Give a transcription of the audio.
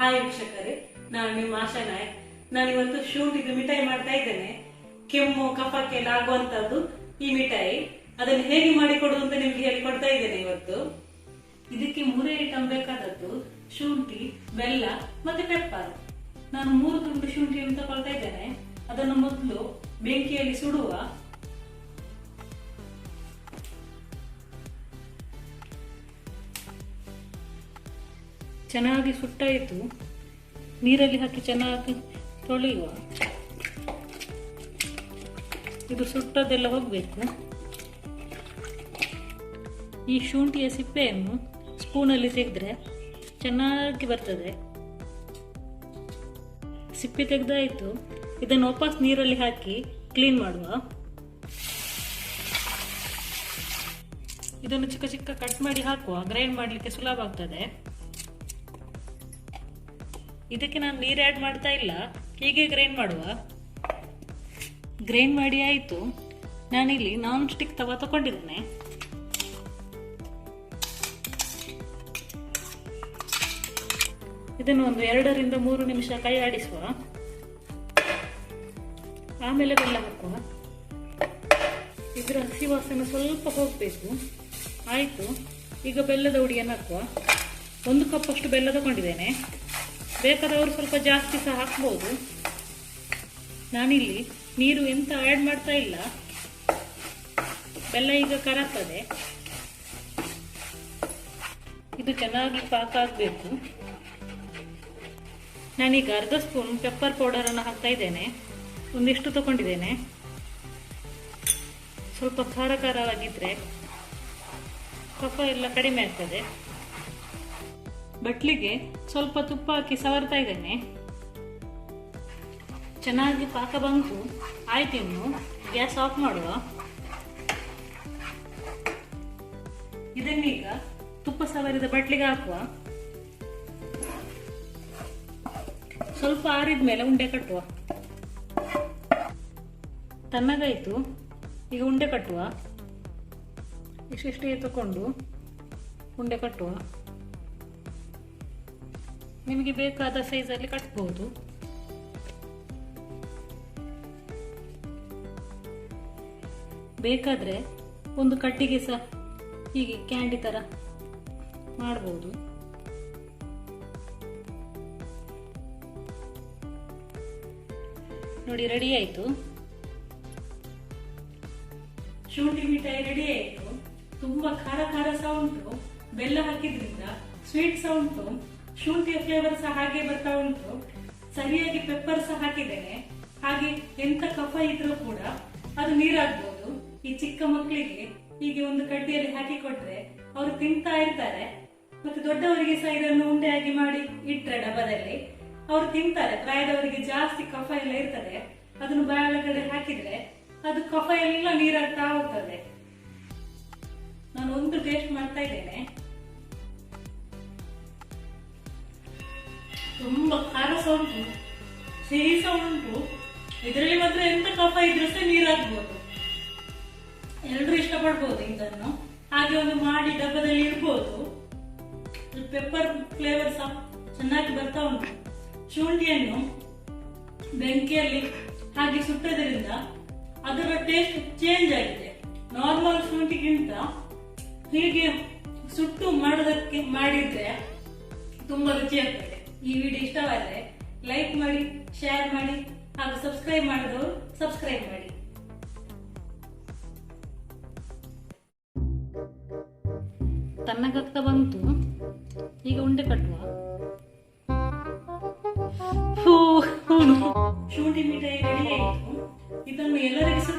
Hi ವೀಕ್ಷಕರೇ, ನಾನು ನಿಮ್ಮ ಆಶಾ ನಾಯಕ್. ನಾನು ಇವತ್ತು ಶುಂಠಿದು ಮಿಠಾಯಿ ಮಾಡ್ತಾ ಇದ್ದೇನೆ. ಕೆಮ್ಮು ಕಫಕ್ಕೆಲ್ಲ ಆಗುವಂತದ್ದು ಈ ಮಿಠಾಯಿ. ಅದನ್ನು ಹೇಗೆ ಮಾಡಿಕೊಡುದು ಅಂತ ನಿಮ್ಗೆ ಹೇಳಿಕೊಡ್ತಾ ಇದ್ದೇನೆ ಇವತ್ತು. ಇದಕ್ಕೆ 3 ಐಟಮ್ ಬೇಕಾದದ್ದು: ಶುಂಠಿ, ಬೆಲ್ಲ ಮತ್ತೆ ಪೆಪ್ಪರ್. ನಾನು 3 ತುಂಡು ಶುಂಠಿಯನ್ನು ತಗೊಳ್ತಾ ಇದ್ದೇನೆ. ಅದನ್ನು ಮೊದಲು ಬೆಂಕಿಯಲ್ಲಿ ಸುಡುವ. ಚೆನ್ನಾಗಿ ಸುಟ್ಟಾಯಿತು. ನೀರಲ್ಲಿ ಹಾಕಿ ಚೆನ್ನಾಗಿ ತೊಳೆಯುವ. ಇದು ಸುಟ್ಟದೆಲ್ಲ ಹೋಗಬೇಕು. ಈ ಶುಂಠಿಯ ಸಿಪ್ಪೆಯನ್ನು ಸ್ಪೂನಲ್ಲಿ ತೆಗೆದ್ರೆ ಚೆನ್ನಾಗಿ ಬರ್ತದೆ. ಸಿಪ್ಪೆ ತೆಗೆದಾಯಿತು. ಇದನ್ನು ವಾಪಸ್ ನೀರಲ್ಲಿ ಹಾಕಿ ಕ್ಲೀನ್ ಮಾಡುವ. ಇದನ್ನು ಚಿಕ್ಕ ಚಿಕ್ಕ ಕಟ್ ಮಾಡಿ ಹಾಕುವ. ಗ್ರೈಂಡ್ ಮಾಡಲಿಕ್ಕೆ ಸುಲಭ ಆಗ್ತದೆ. ಇದಕ್ಕೆ ನಾನು ನೀರು ಆ್ಯಡ್ ಮಾಡ್ತಾ ಇಲ್ಲ, ಹೀಗೆ ಗ್ರೈಂಡ್ ಮಾಡುವ. ಗ್ರೈಂಡ್ ಮಾಡಿ ಆಯಿತು. ನಾನಿಲ್ಲಿ ನಾನ್ ಸ್ಟಿಕ್ ತವ ತಗೊಂಡಿದ್ದೇನೆ. ಇದನ್ನು ಒಂದು 2 ರಿಂದ 3 ನಿಮಿಷ ಕೈ ಆಡಿಸುವ. ಆಮೇಲೆ ಬೆಲ್ಲ ಹಾಕುವ. ಇದರ ಹಸಿ ವಾಸನೆ ಸ್ವಲ್ಪ ಹೋಗಬೇಕು. ಆಯಿತು. ಈಗ ಬೆಲ್ಲದ ಹುಡಿಯನ್ನು ಹಾಕುವ. 1 ಕಪ್ ಅಷ್ಟು ಬೆಲ್ಲ ತಗೊಂಡಿದ್ದೇನೆ. ಬೇಕಾದವರು ಸ್ವಲ್ಪ ಜಾಸ್ತಿ ಸಹ ಹಾಕ್ಬೋದು. ನಾನಿಲ್ಲಿ ನೀರು ಎಂತ ಆ್ಯಡ್ ಮಾಡ್ತಾ ಇಲ್ಲ. ಬೆಲ್ಲ ಈಗ ಕರಗ್ತದೆ. ಇದು ಚೆನ್ನಾಗಿ ಪಾಕ ಆಗಬೇಕು. ನಾನೀಗ ಅರ್ಧ ಸ್ಪೂನ್ ಪೆಪ್ಪರ್ ಪೌಡರನ್ನು ಹಾಕ್ತಾ ಇದ್ದೇನೆ. ಒಂದಿಷ್ಟು ತಗೊಂಡಿದ್ದೇನೆ. ಸ್ವಲ್ಪ ಖಾರ ಖಾರವಾಗಿದ್ರೆ ಕಫ ಎಲ್ಲ ಕಡಿಮೆ ಆಗ್ತದೆ. ಬಟ್ಲಿಗೆ ಸ್ವಲ್ಪ ತುಪ್ಪ ಹಾಕಿ ಸವರ್ತಾ ಇದ್ದೇನೆ. ಚೆನ್ನಾಗಿ ಪಾಕ ಬಂತು. ಆಯ್ತಿನ್ನು ಗ್ಯಾಸ್ ಆಫ್ ಮಾಡುವ. ಇದನ್ನೀಗ ತುಪ್ಪ ಸವರಿದ ಬಟ್ಲಿಗೆ ಹಾಕುವ. ಸ್ವಲ್ಪ ಆರಿದ ಮೇಲೆ ಉಂಡೆ ಕಟ್ಟುವ. ತಣ್ಣಗಾಯ್ತು. ಈಗ ಉಂಡೆ ಕಟ್ಟುವ. ಇಷ್ಟಿಷ್ಟೇ ತಕೊಂಡು ಉಂಡೆ ಕಟ್ಟುವ. ನಿಮಗೆ ಬೇಕಾದ ಸೈಜಲ್ಲಿ ಕಟ್ಬಹುದು. ಬೇಕಾದ್ರೆ ಒಂದು ಕಡ್ಡಿಗೆ ಸಹ ಹೀಗೆ ಕ್ಯಾಂಡಿ ತರ ಮಾಡಬಹುದು. ನೋಡಿ, ರೆಡಿ ಆಯ್ತು. ಶುಂಠಿ ಮಿಠಾಯಿ ರೆಡಿ ಆಯ್ತು. ತುಂಬಾ ಖಾರ ಖಾರ ಸಹ ಉಂಟು. ಬೆಲ್ಲ ಹಾಕಿದ್ರಿಂದ ಸ್ವೀಟ್ ಸಹ ಉಂಟು. ಶುಂಠಿಯ ಫ್ಲೇವರ್ ಸಹ ಹಾಗೆ ಬರ್ತಾ ಉಂಟು. ಸರಿಯಾಗಿ ಪೆಪ್ಪರ್ ಸಹ ಹಾಕಿದ್ದೇನೆ. ಹಾಗೆ ಎಂತ ಕಫ ಇದ್ರೂ ಕೂಡ ಅದು ನೀರಾಗ್ಬೋದು. ಈ ಚಿಕ್ಕ ಮಕ್ಕಳಿಗೆ ಹೀಗೆ ಒಂದು ಕಡ್ಡಿಯಲ್ಲಿ ಹಾಕಿ ಕೊಟ್ರೆ ಅವರು ತಿಂತಾ ಇರ್ತಾರೆ. ಮತ್ತೆ ದೊಡ್ಡವರಿಗೆ ಸಹ ಇದನ್ನು ಉಂಡೆಯಾಗಿ ಮಾಡಿ ಇಟ್ರೆ ಡಬ್ಬದಲ್ಲಿ ಅವರು ತಿಂತಾರೆ. ಪ್ರಾಯದವರಿಗೆ ಜಾಸ್ತಿ ಕಫ ಎಲ್ಲ ಇರ್ತದೆ. ಅದನ್ನು ಬಾಯೊಳಗಡೆ ಹಾಕಿದ್ರೆ ಅದು ಕಫ ಎಲ್ಲ ನೀರಾಗ್ತಾ ಹೋಗ್ತದೆ. ನಾನು ಒಂದು ಟೇಸ್ಟ್ ಮಾಡ್ತಾ ಇದ್ದೇನೆ. ತುಂಬಾ ಖಾರ ಸಹ ಉಂಟು, ಸಿಹಿ ಸಹ ಉಂಟು. ಇದರಲ್ಲಿ ಮಾತ್ರ ಎಂತ ಕಫ ಇದ್ರೂ ಸಹ ನೀರಾಗ್ಬೋದು. ಎಲ್ರು ಇಷ್ಟಪಡ್ಬೋದು ಇದನ್ನು. ಹಾಗೆ ಒಂದು ಮಾಡಿ ಡಬ್ಬದಲ್ಲಿ ಇಡ್ಬೋದು. ಪೆಪ್ಪರ್ ಫ್ಲೇವರ್ ಸಹ ಚೆನ್ನಾಗಿ ಬರ್ತಾ ಉಂಟು. ಶುಂಠಿಯನ್ನು ಬೆಂಕಿಯಲ್ಲಿ ಹಾಗೆ ಸುಟ್ಟದ್ರಿಂದ ಅದರ ಟೇಸ್ಟ್ ಚೇಂಜ್ ಆಗಿದೆ. ನಾರ್ಮಲ್ ಶುಂಠಿಗಿಂತ ಹೀಗೆ ಸುಟ್ಟು ಮಾಡೋದಕ್ಕೆ ಮಾಡಿದ್ರೆ ತುಂಬಾ ರುಚಿ ಆಗ್ತದೆ. ಈ ವಿಡಿಯೋ ಇಷ್ಟವಾದರೆ ಲೈಕ್ ಮಾಡಿ, ಶೇರ್ ಮಾಡಿ, ಹಾಗೂ ಸಬ್ಸ್ಕ್ರೈಬ್ ಮಾಡಿದವರು ಸಬ್ಸ್ಕ್ರೈಬ್ ಮಾಡಿ. ತಣ್ಣಗಾಗ್ತಾ ಬಂತು. ಈಗ ಉಂಡೆ ಕಟ್ಟುವ. ಶುಂಠಿ ಮಿಠಾಯಿ ರೆಡಿ ಆಯಿತು. ಇದನ್ನು ಎಲ್ಲರಿಗೂ